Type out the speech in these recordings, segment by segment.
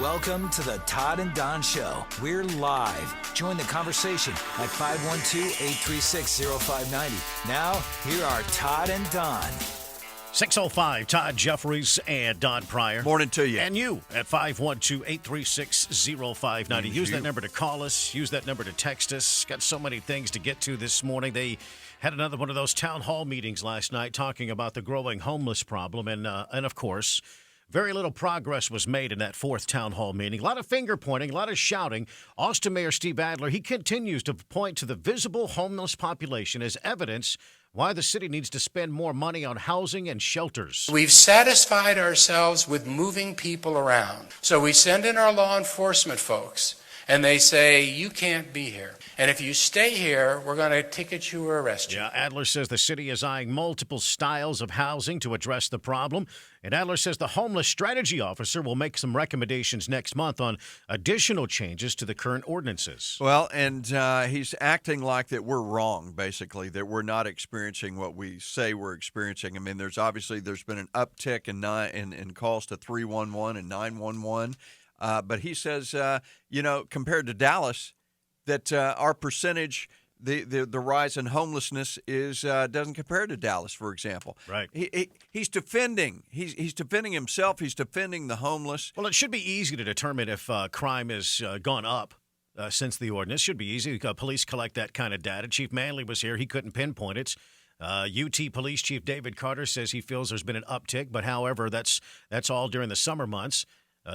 Welcome to the Todd and Don Show. We're live. Join the conversation at 512-836-0590. Now, here are Todd and Don. 605, Todd Jeffries and Don Pryor. Morning to you. And you at 512-836-0590. Use that number to call us. Use that number to text us. Got so many things to get to this morning. They had another one of those town hall meetings last night talking about the growing homeless problem. And of course, very little progress was made in that fourth town hall meeting. A lot of finger pointing, a lot of shouting. Austin Mayor Steve Adler, he continues to point to the visible homeless population as evidence why the city needs to spend more money on housing and shelters. We've satisfied ourselves with moving people around. So we send in our law enforcement folks, and they say, you can't be here. And if you stay here, we're going to ticket you or arrest you. Yeah, Adler says the city is eyeing multiple styles of housing to address the problem. And Adler says the homeless strategy officer will make some recommendations next month on additional changes to the current ordinances. Well, and he's acting like that we're wrong, basically, that we're not experiencing what we say we're experiencing. I mean, there's been an uptick in calls to 311 and 911. But he says, compared to Dallas, that our percentage, the rise in homelessness doesn't compare to Dallas, for example. Right. He's defending. He's defending himself. He's defending the homeless. Well, it should be easy to determine if crime has gone up since the ordinance. Should be easy. Police collect that kind of data. Chief Manley was here. He couldn't pinpoint it. UT Police Chief David Carter says he feels there's been an uptick, but however, that's all during the summer months.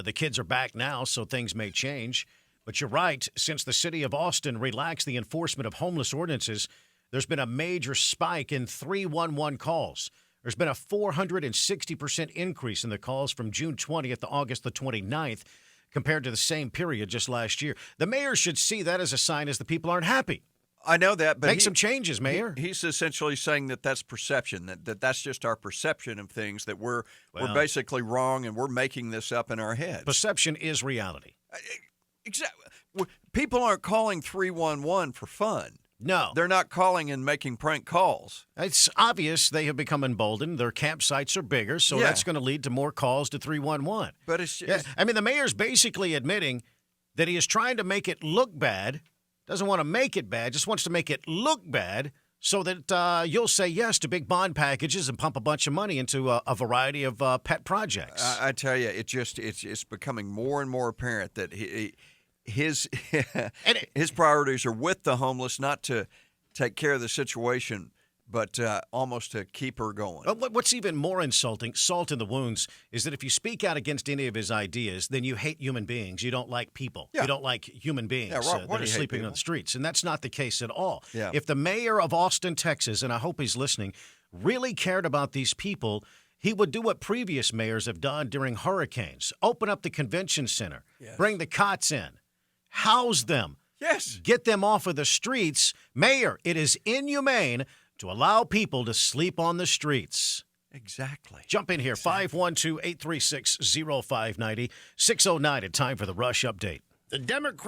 The kids are back now, so things may change. But you're right. Since the city of Austin relaxed the enforcement of homeless ordinances, there's been a major spike in 311 calls. There's been a 460% increase in the calls from June 20th to August the 29th compared to the same period just last year. The mayor should see that as a sign as the people aren't happy. I know that, but make some changes, Mayor. He's essentially saying that that's perception, that's just our perception of things, that we're basically wrong and we're making this up in our heads. Perception is reality. Exactly. People aren't calling 311 for fun. No. They're not calling and making prank calls. It's obvious they have become emboldened. Their campsites are bigger, so that's going to lead to more calls to 311. But it's the mayor's basically admitting that he is trying to make it look bad, doesn't want to make it bad, just wants to make it look bad so that you'll say yes to big bond packages and pump a bunch of money into a variety of pet projects. I tell you, it's becoming more and more apparent that his priorities are with the homeless, not to take care of the situation, but almost to keep her going. What's even more insulting, salt in the wounds, is that if you speak out against any of his ideas, then you hate human beings. You don't like people. Yeah. You don't like human beings that are sleeping on the streets. And that's not the case at all. Yeah. If the mayor of Austin, Texas, and I hope he's listening, really cared about these people, he would do what previous mayors have done during hurricanes. Open up the convention center. Yes. Bring the cots in. House them. Yes. Get them off of the streets. Mayor, it is inhumane to allow people to sleep on the streets. Exactly. Jump in here, 512-836-0590, 609 at time for the Rush Update. The Democrats